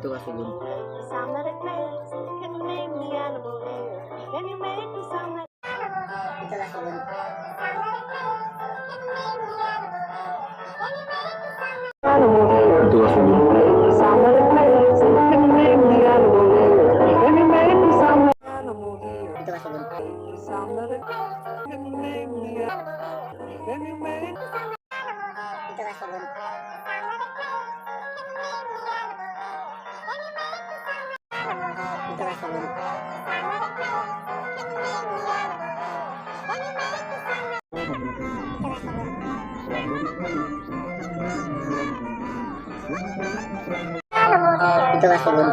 Itu kasih bun. Itu kasih bun. Itu kasih bun. Itu kasih bun. Itu kasih bun. Itu kasih bun. Itu kasih bun.